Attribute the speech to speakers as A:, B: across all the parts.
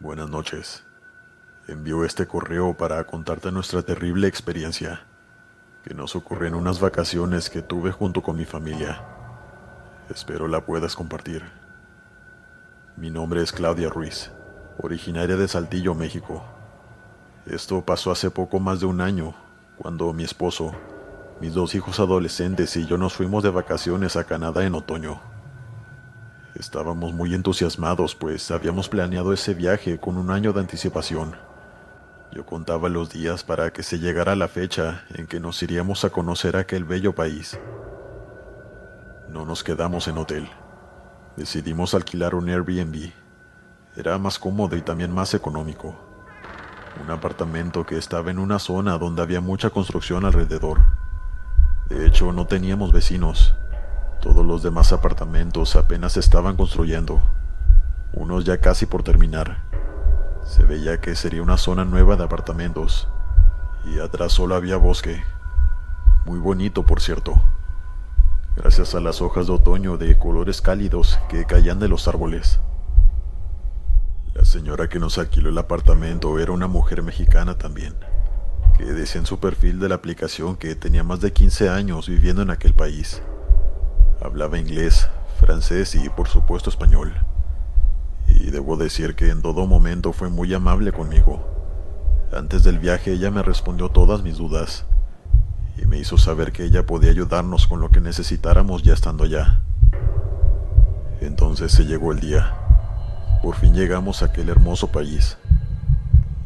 A: Buenas noches. Envío este correo para contarte nuestra terrible experiencia que nos ocurrió en unas vacaciones que tuve junto con mi familia. Espero la puedas compartir. Mi nombre es Claudia Ruiz, originaria de Saltillo, México. Esto pasó hace poco más de un año, cuando mi esposo, mis dos hijos adolescentes y yo nos fuimos de vacaciones a Canadá en otoño. Estábamos muy entusiasmados, pues habíamos planeado ese viaje con un año de anticipación. Yo contaba los días para que se llegara la fecha en que nos iríamos a conocer aquel bello país. No nos quedamos en hotel. Decidimos alquilar un Airbnb. Era más cómodo y también más económico. Un apartamento que estaba en una zona donde había mucha construcción alrededor. De hecho, no teníamos vecinos. Todos los demás apartamentos apenas se estaban construyendo, unos ya casi por terminar. Se veía que sería una zona nueva de apartamentos, y atrás solo había bosque. Muy bonito, por cierto, gracias a las hojas de otoño de colores cálidos que caían de los árboles. La señora que nos alquiló el apartamento era una mujer mexicana también, que decía en su perfil de la aplicación que tenía más de 15 años viviendo en aquel país. Hablaba inglés, francés y por supuesto español. Y debo decir que en todo momento fue muy amable conmigo. Antes del viaje ella me respondió todas mis dudas y me hizo saber que ella podía ayudarnos con lo que necesitáramos ya estando allá. Entonces se llegó el día. Por fin llegamos a aquel hermoso país.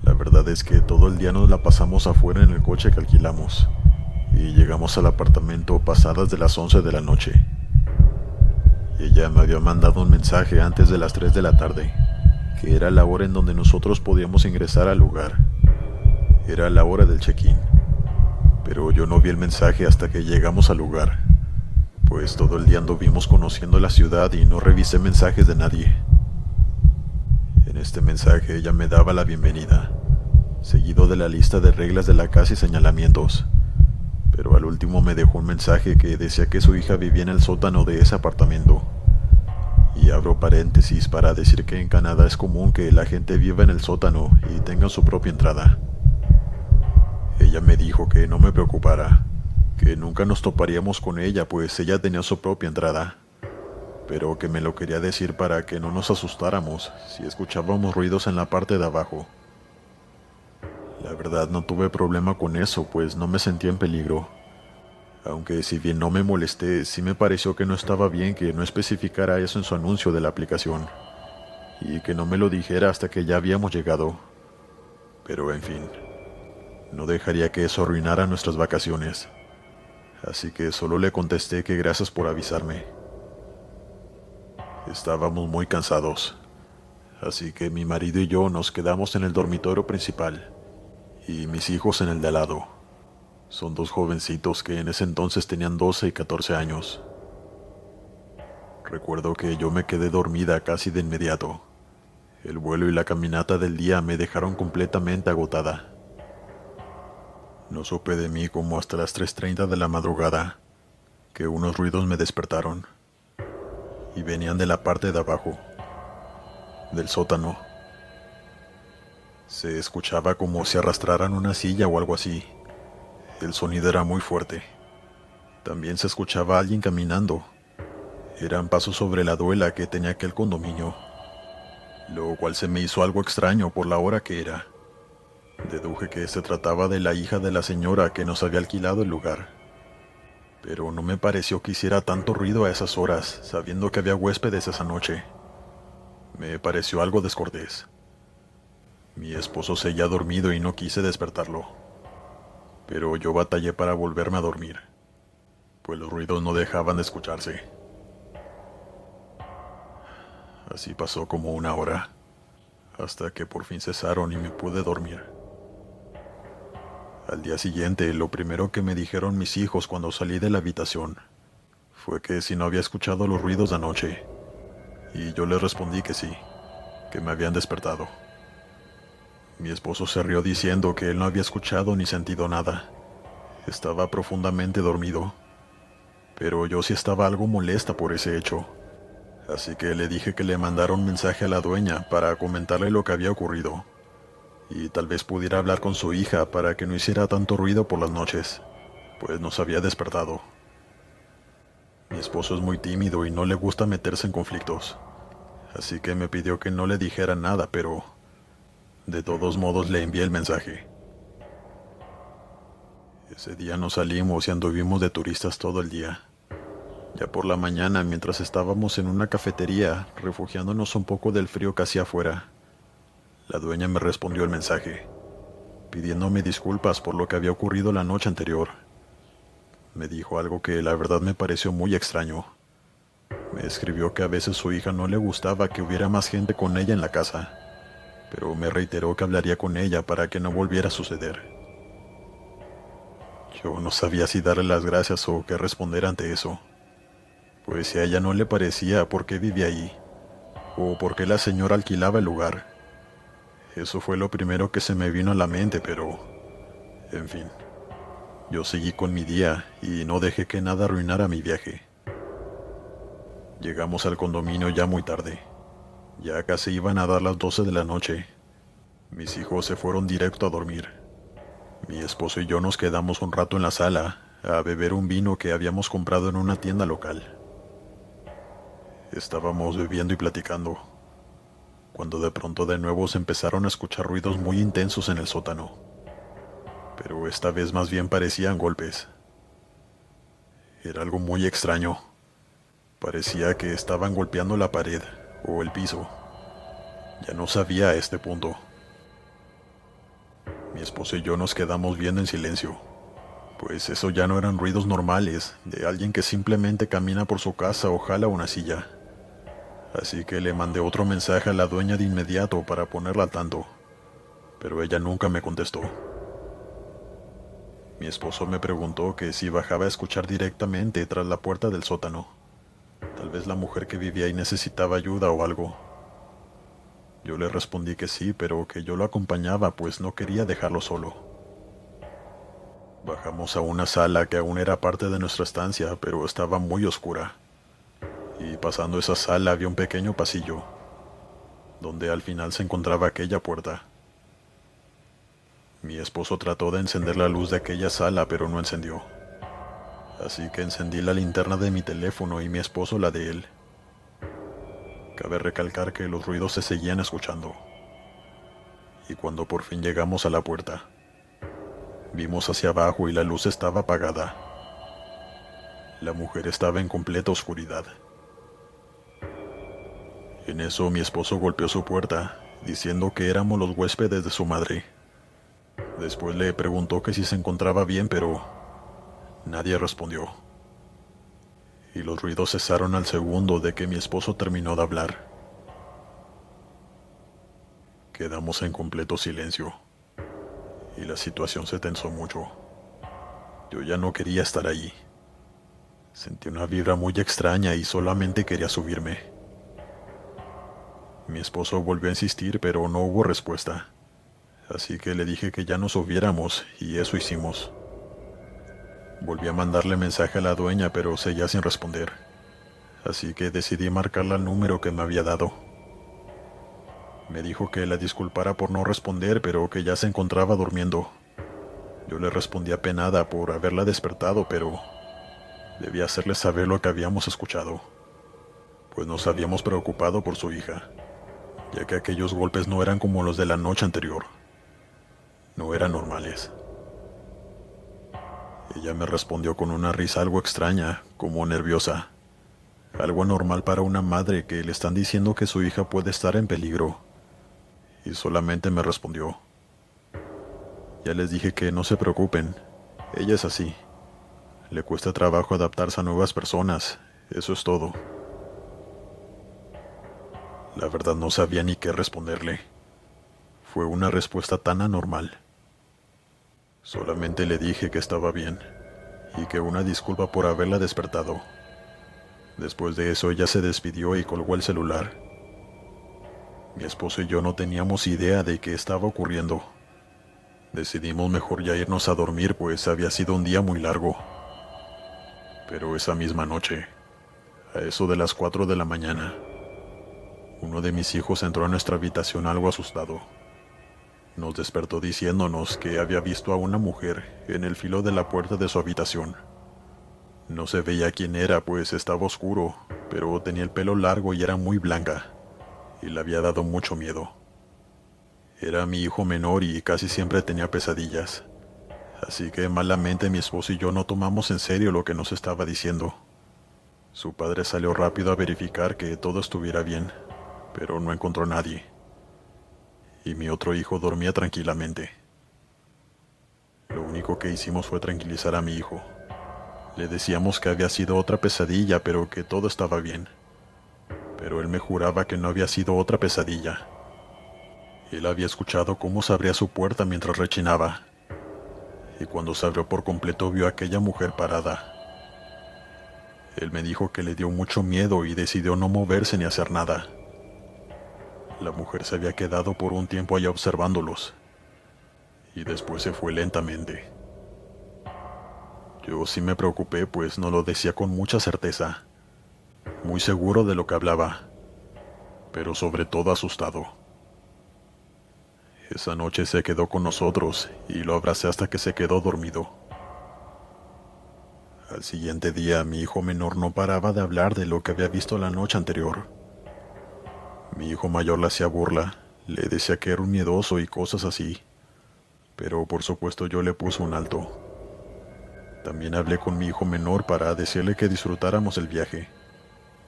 A: La verdad es que todo el día nos la pasamos afuera en el coche que alquilamos y llegamos al apartamento pasadas de las 11 de la noche. Ella me había mandado un mensaje antes de las 3 de la tarde, que era la hora en donde nosotros podíamos ingresar al lugar. Era la hora del check-in, pero yo no vi el mensaje hasta que llegamos al lugar, pues todo el día anduvimos conociendo la ciudad y no revisé mensajes de nadie. En este mensaje ella me daba la bienvenida, seguido de la lista de reglas de la casa y señalamientos, pero al último me dejó un mensaje que decía que su hija vivía en el sótano de ese apartamento. Y abro paréntesis para decir que en Canadá es común que la gente viva en el sótano y tenga su propia entrada. Ella me dijo que no me preocupara, que nunca nos toparíamos con ella pues ella tenía su propia entrada, pero que me lo quería decir para que no nos asustáramos si escuchábamos ruidos en la parte de abajo. La verdad no tuve problema con eso, pues no me sentía en peligro. Aunque si bien no me molesté, sí me pareció que no estaba bien que no especificara eso en su anuncio de la aplicación, y que no me lo dijera hasta que ya habíamos llegado. Pero en fin, no dejaría que eso arruinara nuestras vacaciones. Así que solo le contesté que gracias por avisarme. Estábamos muy cansados, así que mi marido y yo nos quedamos en el dormitorio principal, y mis hijos en el de al lado. Son dos jovencitos que en ese entonces tenían 12 y 14 años. Recuerdo que yo me quedé dormida casi de inmediato. El vuelo y la caminata del día me dejaron completamente agotada. No supe de mí como hasta las 3:30 de la madrugada, que unos ruidos me despertaron, y venían de la parte de abajo, del sótano. Se escuchaba como si arrastraran una silla o algo así. El sonido era muy fuerte. También se escuchaba a alguien caminando. Eran pasos sobre la duela que tenía aquel condominio, lo cual se me hizo algo extraño por la hora que era. Deduje que se trataba de la hija de la señora que nos había alquilado el lugar, pero no me pareció que hiciera tanto ruido a esas horas, sabiendo que había huéspedes esa noche. Me pareció algo descortés. Mi esposo seguía dormido y no quise despertarlo, pero yo batallé para volverme a dormir, pues los ruidos no dejaban de escucharse. Así pasó como una hora, hasta que por fin cesaron y me pude dormir. Al día siguiente, lo primero que me dijeron mis hijos cuando salí de la habitación fue que si no había escuchado los ruidos de anoche, y yo les respondí que sí, que me habían despertado. Mi esposo se rió diciendo que él no había escuchado ni sentido nada. Estaba profundamente dormido, pero yo sí estaba algo molesta por ese hecho. Así que le dije que le mandara un mensaje a la dueña para comentarle lo que había ocurrido, y tal vez pudiera hablar con su hija para que no hiciera tanto ruido por las noches, pues nos había despertado. Mi esposo es muy tímido y no le gusta meterse en conflictos, así que me pidió que no le dijera nada, pero de todos modos le envié el mensaje. Ese día nos salimos y anduvimos de turistas todo el día. Ya por la mañana, mientras estábamos en una cafetería, refugiándonos un poco del frío que hacía afuera, la dueña me respondió el mensaje, pidiéndome disculpas por lo que había ocurrido la noche anterior. Me dijo algo que la verdad me pareció muy extraño. Me escribió que a veces su hija no le gustaba que hubiera más gente con ella en la casa, pero me reiteró que hablaría con ella para que no volviera a suceder. Yo no sabía si darle las gracias o qué responder ante eso, pues si a ella no le parecía por qué vivía ahí, o por qué la señora alquilaba el lugar. Eso fue lo primero que se me vino a la mente, pero, en fin, yo seguí con mi día y no dejé que nada arruinara mi viaje. Llegamos al condominio ya muy tarde. Ya casi iban a dar las 12 de la noche. Mis hijos se fueron directo a dormir. Mi esposo y yo nos quedamos un rato en la sala a beber un vino que habíamos comprado en una tienda local. Estábamos bebiendo y platicando, cuando de pronto de nuevo se empezaron a escuchar ruidos muy intensos en el sótano, pero esta vez más bien parecían golpes. Era algo muy extraño. Parecía que estaban golpeando la pared o el piso. Ya no sabía a este punto. Mi esposo y yo nos quedamos viendo en silencio, pues eso ya no eran ruidos normales de alguien que simplemente camina por su casa o jala una silla. Así que le mandé otro mensaje a la dueña de inmediato para ponerla al tanto, pero ella nunca me contestó. Mi esposo me preguntó que si bajaba a escuchar directamente tras la puerta del sótano. Tal vez la mujer que vivía ahí necesitaba ayuda o algo. Yo le respondí que sí, pero que yo lo acompañaba, pues no quería dejarlo solo. Bajamos a una sala que aún era parte de nuestra estancia, pero estaba muy oscura. Y pasando esa sala había un pequeño pasillo, donde al final se encontraba aquella puerta. Mi esposo trató de encender la luz de aquella sala, pero no encendió. Así que encendí la linterna de mi teléfono y mi esposo la de él. Cabe recalcar que los ruidos se seguían escuchando. Y cuando por fin llegamos a la puerta, vimos hacia abajo y la luz estaba apagada. La mujer estaba en completa oscuridad. En eso mi esposo golpeó su puerta, diciendo que éramos los huéspedes de su madre. Después le preguntó que si se encontraba bien, pero nadie respondió. Y los ruidos cesaron al segundo de que mi esposo terminó de hablar. Quedamos en completo silencio, y la situación se tensó mucho. Yo ya no quería estar allí. Sentí una vibra muy extraña y solamente quería subirme. Mi esposo volvió a insistir, pero no hubo respuesta. Así que le dije que ya nos subiéramos, y eso hicimos. Volví a mandarle mensaje a la dueña, pero seguía sin responder. Así que decidí marcarle al número que me había dado. Me dijo que la disculpara por no responder, pero que ya se encontraba durmiendo. Yo le respondí apenada por haberla despertado, pero debía hacerle saber lo que habíamos escuchado, pues nos habíamos preocupado por su hija, ya que aquellos golpes no eran como los de la noche anterior. No eran normales. Ella me respondió con una risa algo extraña, como nerviosa. Algo anormal para una madre que le están diciendo que su hija puede estar en peligro. Y solamente me respondió: ya les dije que no se preocupen, ella es así. Le cuesta trabajo adaptarse a nuevas personas, eso es todo. La verdad no sabía ni qué responderle. Fue una respuesta tan anormal. Solamente le dije que estaba bien, y que una disculpa por haberla despertado. Después de eso ella se despidió y colgó el celular. Mi esposo y yo no teníamos idea de qué estaba ocurriendo. Decidimos mejor ya irnos a dormir, pues había sido un día muy largo. Pero esa misma noche, A eso de las 4 de la mañana, uno de mis hijos entró a nuestra habitación algo asustado. Nos despertó diciéndonos que había visto a una mujer en el filo de la puerta de su habitación. No se veía quién era, pues estaba oscuro, pero tenía el pelo largo y era muy blanca, y le había dado mucho miedo. Era mi hijo menor y casi siempre tenía pesadillas, así que malamente mi esposo y yo no tomamos en serio lo que nos estaba diciendo. Su padre salió rápido a verificar que todo estuviera bien, pero no encontró a nadie. Y mi otro hijo dormía tranquilamente. Lo único que hicimos fue tranquilizar a mi hijo. Le decíamos que había sido otra pesadilla, pero que todo estaba bien. Pero él me juraba que no había sido otra pesadilla. Él había escuchado cómo se abría su puerta mientras rechinaba. Y cuando se abrió por completo vio a aquella mujer parada. Él me dijo que le dio mucho miedo y decidió no moverse ni hacer nada. La mujer se había quedado por un tiempo allá observándolos. Y después se fue lentamente. Yo sí me preocupé, pues no lo decía con mucha certeza, muy seguro de lo que hablaba, pero sobre todo asustado. Esa noche se quedó con nosotros y lo abracé hasta que se quedó dormido. Al siguiente día mi hijo menor no paraba de hablar de lo que había visto la noche anterior. Mi hijo mayor le hacía burla, le decía que era un miedoso y cosas así, pero por supuesto yo le puse un alto. También hablé con mi hijo menor para decirle que disfrutáramos el viaje,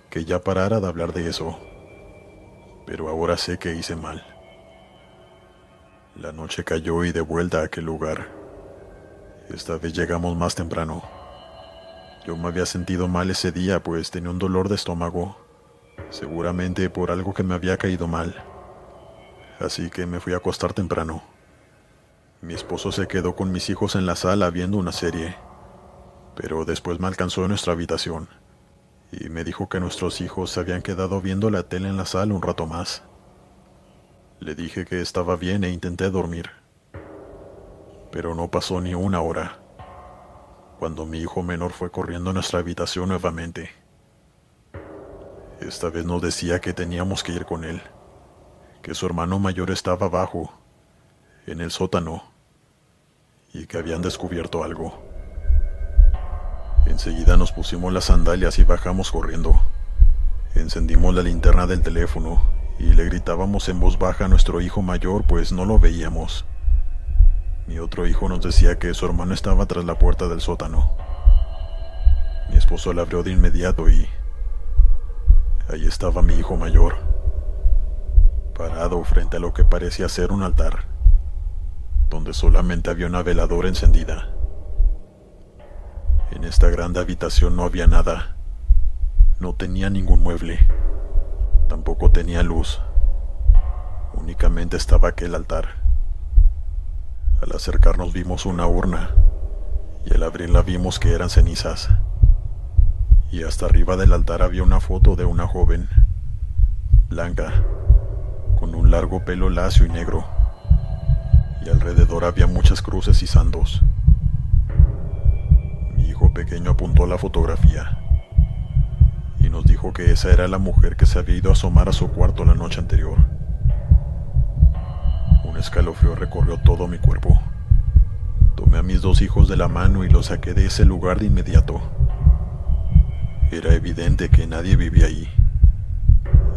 A: que ya parara de hablar de eso. Pero ahora sé que hice mal. La noche cayó y de vuelta a aquel lugar. Esta vez llegamos más temprano. Yo me había sentido mal ese día, pues tenía un dolor de estómago, seguramente por algo que me había caído mal. Así que me fui a acostar temprano. Mi esposo se quedó con mis hijos en la sala viendo una serie, pero después me alcanzó en nuestra habitación y me dijo que nuestros hijos se habían quedado viendo la tele en la sala un rato más. Le dije que estaba bien e intenté dormir, pero no pasó ni una hora, cuando mi hijo menor fue corriendo a nuestra habitación nuevamente. Esta vez nos decía que teníamos que ir con él, que su hermano mayor estaba abajo, en el sótano, y que habían descubierto algo. Enseguida nos pusimos las sandalias y bajamos corriendo. Encendimos la linterna del teléfono y le gritábamos en voz baja a nuestro hijo mayor, pues no lo veíamos. Mi otro hijo nos decía que su hermano estaba tras la puerta del sótano. Mi esposo la abrió de inmediato y ahí estaba mi hijo mayor, parado frente a lo que parecía ser un altar, donde solamente había una veladora encendida. En esta grande habitación no había nada. No tenía ningún mueble. Tampoco tenía luz. Únicamente estaba aquel altar. Al acercarnos vimos una urna, y al abrirla vimos que eran cenizas. Y hasta arriba del altar había una foto de una joven, blanca, con un largo pelo lacio y negro, y alrededor había muchas cruces y santos. Mi hijo pequeño apuntó a la fotografía y nos dijo que esa era la mujer que se había ido a asomar a su cuarto la noche anterior. Un escalofrío recorrió todo mi cuerpo. Tomé a mis dos hijos de la mano y los saqué de ese lugar de inmediato. Era evidente que nadie vivía ahí,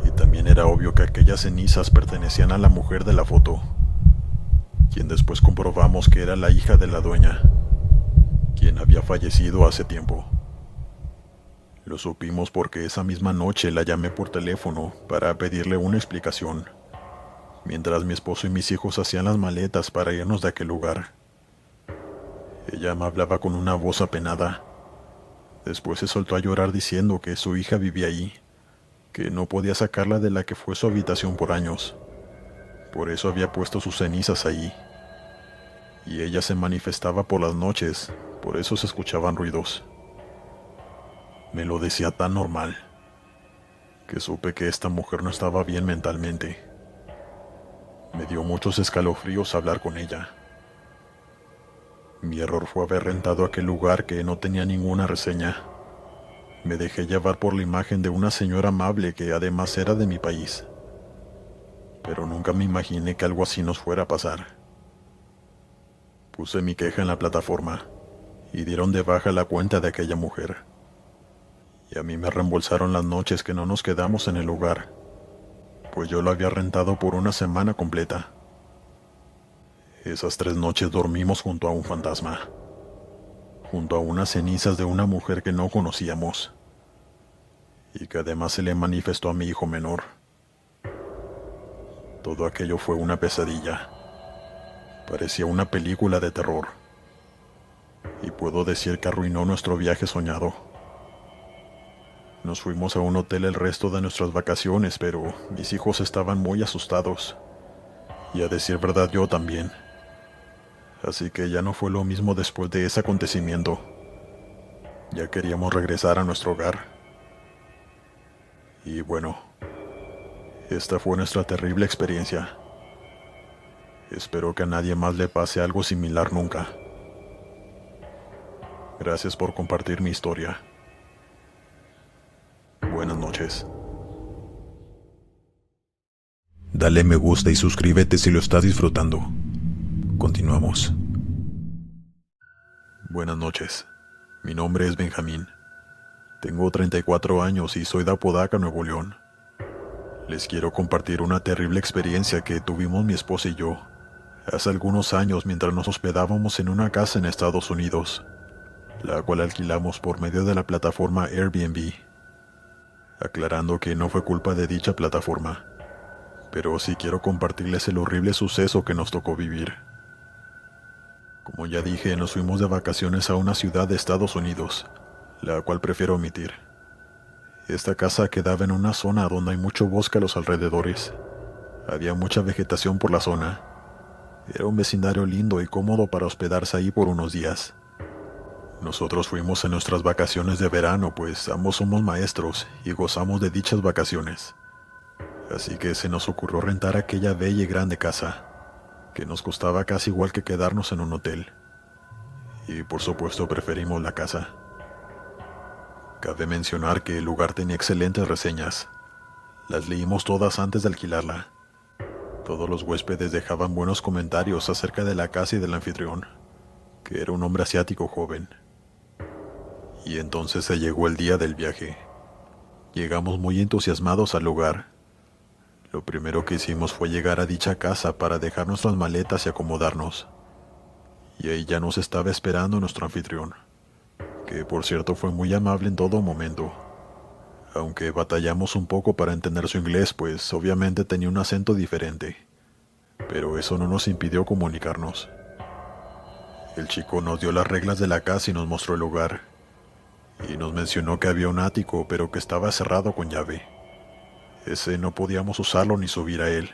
A: y también era obvio que aquellas cenizas pertenecían a la mujer de la foto, quien después comprobamos que era la hija de la dueña, quien había fallecido hace tiempo. Lo supimos porque esa misma noche la llamé por teléfono para pedirle una explicación, mientras mi esposo y mis hijos hacían las maletas para irnos de aquel lugar. Ella me hablaba con una voz apenada. Después se soltó a llorar diciendo que su hija vivía ahí, que no podía sacarla de la que fue su habitación por años. Por eso había puesto sus cenizas ahí. Y ella se manifestaba por las noches, por eso se escuchaban ruidos. Me lo decía tan normal, que supe que esta mujer no estaba bien mentalmente. Me dio muchos escalofríos hablar con ella. Mi error fue haber rentado aquel lugar que no tenía ninguna reseña. Me dejé llevar por la imagen de una señora amable que además era de mi país. Pero nunca me imaginé que algo así nos fuera a pasar. Puse mi queja en la plataforma y dieron de baja la cuenta de aquella mujer. Y a mí me reembolsaron las noches que no nos quedamos en el lugar, pues yo lo había rentado por una semana completa. Esas 3 noches dormimos junto a un fantasma, junto a unas cenizas de una mujer que no conocíamos, y que además se le manifestó a mi hijo menor. Todo aquello fue una pesadilla. Parecía una película de terror. Y puedo decir que arruinó nuestro viaje soñado. Nos fuimos a un hotel el resto de nuestras vacaciones, pero mis hijos estaban muy asustados. Y a decir verdad yo también. Así que ya no fue lo mismo después de ese acontecimiento. Ya queríamos regresar a nuestro hogar. Y bueno, esta fue nuestra terrible experiencia. Espero que a nadie más le pase algo similar nunca. Gracias por compartir mi historia. Buenas noches. Dale me gusta y suscríbete si lo estás disfrutando. Continuamos. Buenas noches. Mi nombre es Benjamín. Tengo 34 años y soy de Apodaca, Nuevo León. Les quiero compartir una terrible experiencia que tuvimos mi esposa y yo hace algunos años mientras nos hospedábamos en una casa en Estados Unidos, la cual alquilamos por medio de la plataforma Airbnb. Aclarando que no fue culpa de dicha plataforma, pero sí quiero compartirles el horrible suceso que nos tocó vivir. Como ya dije, nos fuimos de vacaciones a una ciudad de Estados Unidos, la cual prefiero omitir. Esta casa quedaba en una zona donde hay mucho bosque a los alrededores. Había mucha vegetación por la zona. Era un vecindario lindo y cómodo para hospedarse ahí por unos días. Nosotros fuimos en nuestras vacaciones de verano, pues ambos somos maestros y gozamos de dichas vacaciones. Así que se nos ocurrió rentar aquella bella y grande casa, que nos costaba casi igual que quedarnos en un hotel. Y por supuesto preferimos la casa. Cabe mencionar que el lugar tenía excelentes reseñas. Las leímos todas antes de alquilarla. Todos los huéspedes dejaban buenos comentarios acerca de la casa y del anfitrión, que era un hombre asiático joven. Y entonces se llegó el día del viaje. Llegamos muy entusiasmados al lugar. Lo primero que hicimos fue llegar a dicha casa para dejar nuestras maletas y acomodarnos. Y ahí ya nos estaba esperando nuestro anfitrión, que por cierto fue muy amable en todo momento. Aunque batallamos un poco para entender su inglés, pues obviamente tenía un acento diferente. Pero eso no nos impidió comunicarnos. El chico nos dio las reglas de la casa y nos mostró el lugar. Y nos mencionó que había un ático, pero que estaba cerrado con llave. Ese no podíamos usarlo ni subir a él.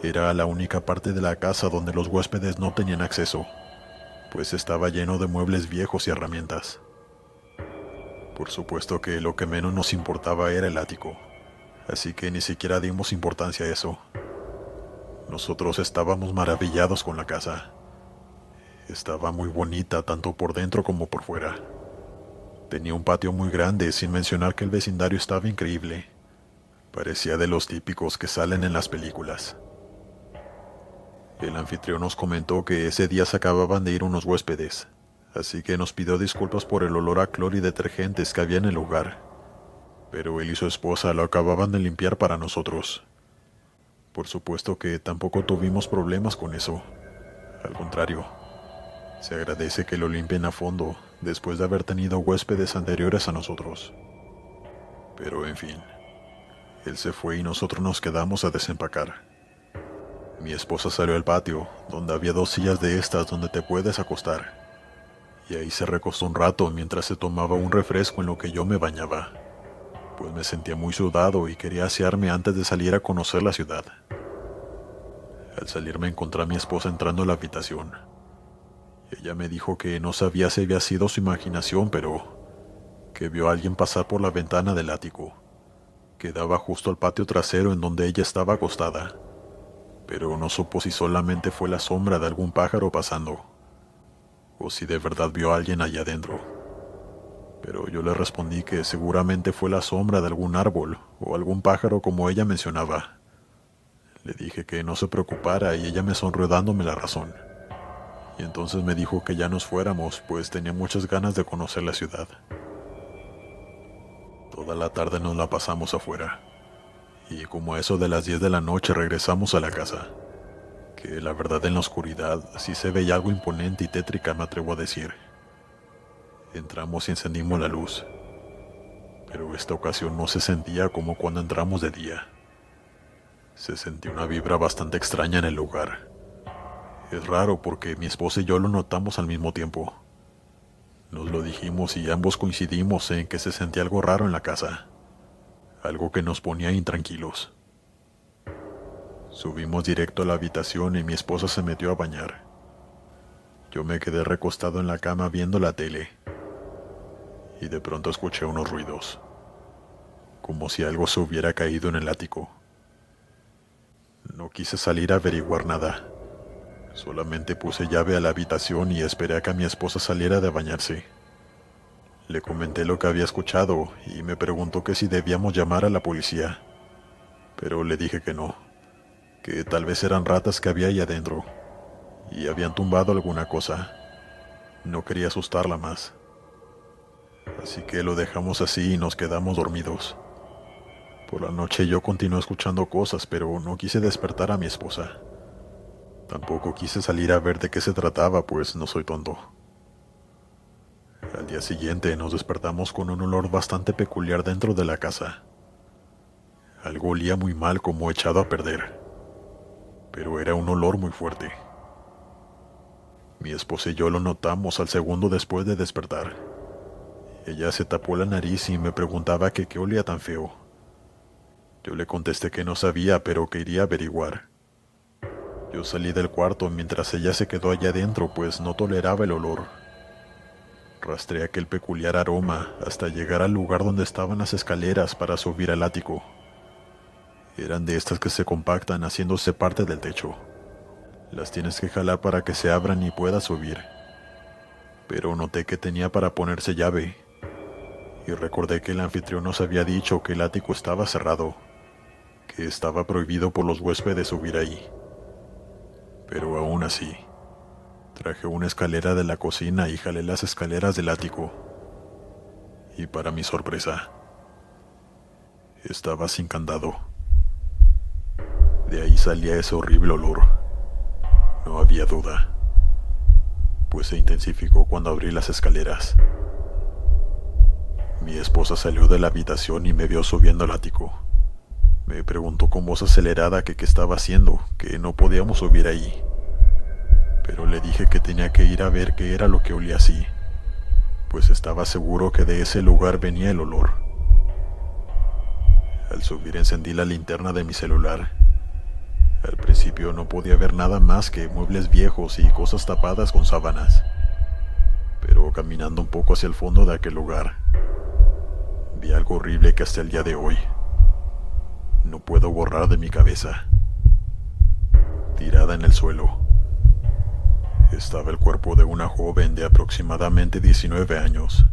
A: Era la única parte de la casa donde los huéspedes no tenían acceso, pues estaba lleno de muebles viejos y herramientas. Por supuesto que lo que menos nos importaba era el ático, así que ni siquiera dimos importancia a eso. Nosotros estábamos maravillados con la casa. Estaba muy bonita tanto por dentro como por fuera. Tenía un patio muy grande, sin mencionar que el vecindario estaba increíble. Parecía de los típicos que salen en las películas. El anfitrión nos comentó que ese día se acababan de ir unos huéspedes, así que nos pidió disculpas por el olor a cloro y detergentes que había en el lugar. Pero él y su esposa lo acababan de limpiar para nosotros. Por supuesto que tampoco tuvimos problemas con eso. Al contrario, se agradece que lo limpien a fondo después de haber tenido huéspedes anteriores a nosotros. Pero en fin, él se fue y nosotros nos quedamos a desempacar. Mi esposa salió al patio, donde había 2 sillas de estas donde te puedes acostar. Y ahí se recostó un rato mientras se tomaba un refresco en lo que yo me bañaba, pues me sentía muy sudado y quería asearme antes de salir a conocer la ciudad. Al salir me encontré a mi esposa entrando a la habitación. Ella me dijo que no sabía si había sido su imaginación, pero que vio a alguien pasar por la ventana del ático, que daba justo al patio trasero en donde ella estaba acostada, pero no supo si solamente fue la sombra de algún pájaro pasando, o si de verdad vio a alguien allá adentro. pero yo le respondí que seguramente fue la sombra de algún árbol o algún pájaro como ella mencionaba. Le dije que no se preocupara y ella me sonrió dándome la razón. Y entonces me dijo que ya nos fuéramos, pues tenía muchas ganas de conocer la ciudad. Toda la tarde nos la pasamos afuera, y como a eso de las 10 de la noche regresamos a la casa, que la verdad en la oscuridad sí se veía algo imponente y tétrica, me atrevo a decir. Entramos y encendimos la luz, pero esta ocasión no se sentía como cuando entramos de día. Se sentía una vibra bastante extraña en el lugar. Es raro porque mi esposa y yo lo notamos al mismo tiempo. Nos lo dijimos y ambos coincidimos en que se sentía algo raro en la casa, algo que nos ponía intranquilos. Subimos directo a la habitación y mi esposa se metió a bañar. Yo me quedé recostado en la cama viendo la tele, y de pronto escuché unos ruidos, como si algo se hubiera caído en el ático. No quise salir a averiguar nada. Solamente puse llave a la habitación y esperé a que mi esposa saliera de bañarse. Le comenté lo que había escuchado y me preguntó que si debíamos llamar a la policía, pero le dije que no, que tal vez eran ratas que había ahí adentro y habían tumbado alguna cosa. No quería asustarla más. Así que lo dejamos así y nos quedamos dormidos. Por la noche yo continué escuchando cosas, pero no quise despertar a mi esposa. Tampoco quise salir a ver de qué se trataba, pues no soy tonto. Al día siguiente nos despertamos con un olor bastante peculiar dentro de la casa. Algo olía muy mal, como echado a perder, pero era un olor muy fuerte. Mi esposa y yo lo notamos al segundo después de despertar. Ella se tapó la nariz y me preguntaba que qué olía tan feo. Yo le contesté que no sabía, pero que iría a averiguar. Yo salí del cuarto mientras ella se quedó allá adentro, pues no toleraba el olor. Rastreé aquel peculiar aroma hasta llegar al lugar donde estaban las escaleras para subir al ático. Eran de estas que se compactan haciéndose parte del techo. Las tienes que jalar para que se abran y puedas subir. Pero noté que tenía para ponerse llave, y recordé que el anfitrión nos había dicho que el ático estaba cerrado, que estaba prohibido por los huéspedes subir ahí. Pero aún así, traje una escalera de la cocina y jalé las escaleras del ático. Y para mi sorpresa, estaba sin candado. De ahí salía ese horrible olor. No había duda, pues se intensificó cuando abrí las escaleras. Mi esposa salió de la habitación y me vio subiendo al ático. Me preguntó con voz acelerada que qué estaba haciendo, que no podíamos subir ahí. Pero le dije que tenía que ir a ver qué era lo que olía así, pues estaba seguro que de ese lugar venía el olor. Al subir encendí la linterna de mi celular. Al principio no podía ver nada más que muebles viejos y cosas tapadas con sábanas. Pero caminando un poco hacia el fondo de aquel lugar, vi algo horrible que hasta el día de hoy no puedo borrar de mi cabeza. Tirada en el suelo, estaba el cuerpo de una joven de aproximadamente 19 años.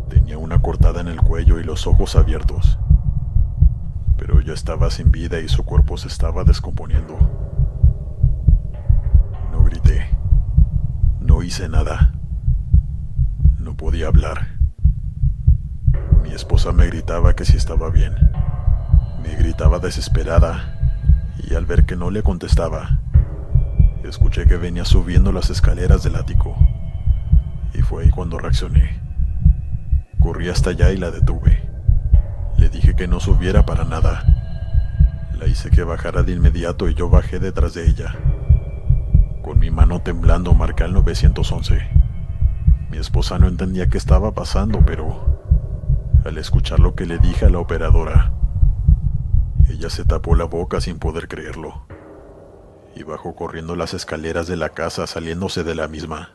A: Tenía una cortada en el cuello y los ojos abiertos, pero ya estaba sin vida y su cuerpo se estaba descomponiendo. No grité, no hice nada, no podía hablar. Mi esposa me gritaba que si estaba bien. Me gritaba desesperada, y al ver que no le contestaba, escuché que venía subiendo las escaleras del ático, y fue ahí cuando reaccioné. Corrí hasta allá y la detuve. Le dije que no subiera para nada. La hice que bajara de inmediato y yo bajé detrás de ella. Con mi mano temblando marqué al 911. Mi esposa no entendía qué estaba pasando, pero al escuchar lo que le dije a la operadora, ella se tapó la boca sin poder creerlo, y bajó corriendo las escaleras de la casa, saliéndose de la misma.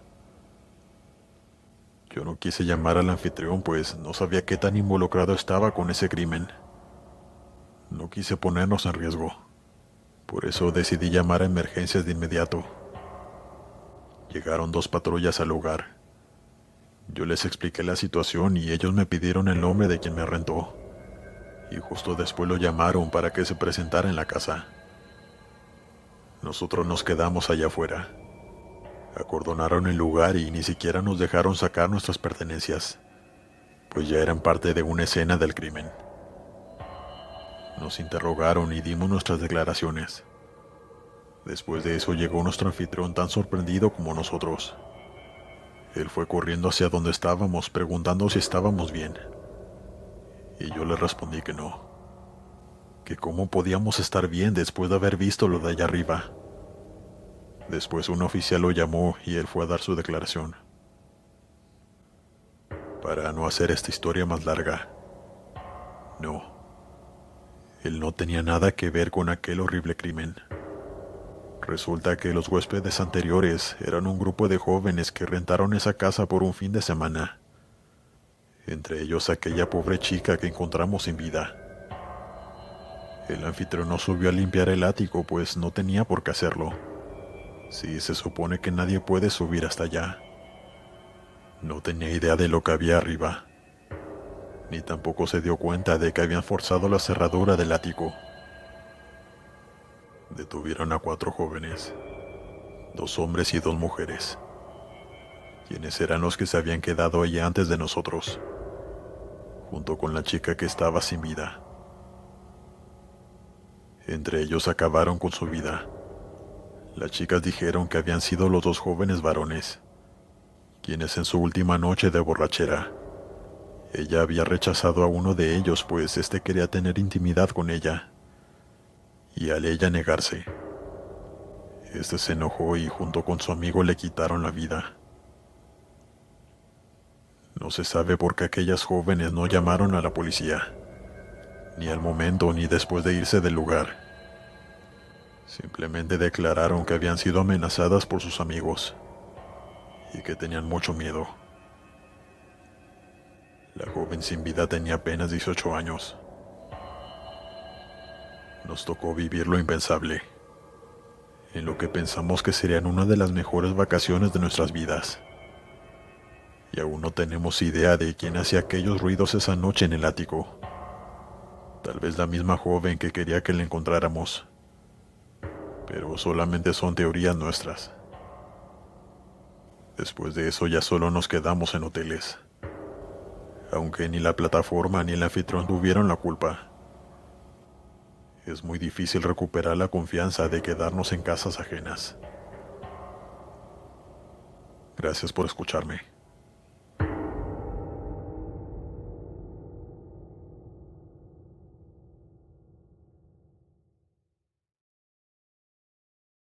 A: Yo no quise llamar al anfitrión, pues no sabía qué tan involucrado estaba con ese crimen. No quise ponernos en riesgo. Por eso decidí llamar a emergencias de inmediato. Llegaron 2 patrullas al lugar. Yo les expliqué la situación y ellos me pidieron el nombre de quien me rentó. Y justo después lo llamaron para que se presentara en la casa. Nosotros nos quedamos allá afuera. Acordonaron el lugar y ni siquiera nos dejaron sacar nuestras pertenencias, pues ya eran parte de una escena del crimen. Nos interrogaron y dimos nuestras declaraciones. Después de eso llegó nuestro anfitrión tan sorprendido como nosotros. Él fue corriendo hacia donde estábamos preguntando si estábamos bien. Y yo le respondí que no. Que cómo podíamos estar bien después de haber visto lo de allá arriba. Después un oficial lo llamó y él fue a dar su declaración. Para no hacer esta historia más larga, no. Él no tenía nada que ver con aquel horrible crimen. Resulta que los huéspedes anteriores eran un grupo de jóvenes que rentaron esa casa por un fin de semana. Entre ellos aquella pobre chica que encontramos sin vida. El anfitrión no subió a limpiar el ático pues no tenía por qué hacerlo. Sí, se supone que nadie puede subir hasta allá. No tenía idea de lo que había arriba. Ni tampoco se dio cuenta de que habían forzado la cerradura del ático. Detuvieron a 4 jóvenes, 2 hombres y 2 mujeres, quienes eran los que se habían quedado allí antes de nosotros, junto con la chica que estaba sin vida. Entre ellos acabaron con su vida. Las chicas dijeron que habían sido los 2 jóvenes varones, quienes en su última noche de borrachera, ella había rechazado a uno de ellos pues este quería tener intimidad con ella. Y al ella negarse, este se enojó y junto con su amigo le quitaron la vida. No se sabe por qué aquellas jóvenes no llamaron a la policía, ni al momento ni después de irse del lugar. Simplemente declararon que habían sido amenazadas por sus amigos y que tenían mucho miedo. La joven sin vida tenía apenas 18 años. Nos tocó vivir lo impensable, en lo que pensamos que serían una de las mejores vacaciones de nuestras vidas. Y aún no tenemos idea de quién hacía aquellos ruidos esa noche en el ático. Tal vez la misma joven que quería que la encontráramos. Pero solamente son teorías nuestras. Después de eso ya solo nos quedamos en hoteles. Aunque ni la plataforma ni el anfitrión tuvieron la culpa. Es muy difícil recuperar la confianza de quedarnos en casas ajenas. Gracias por escucharme.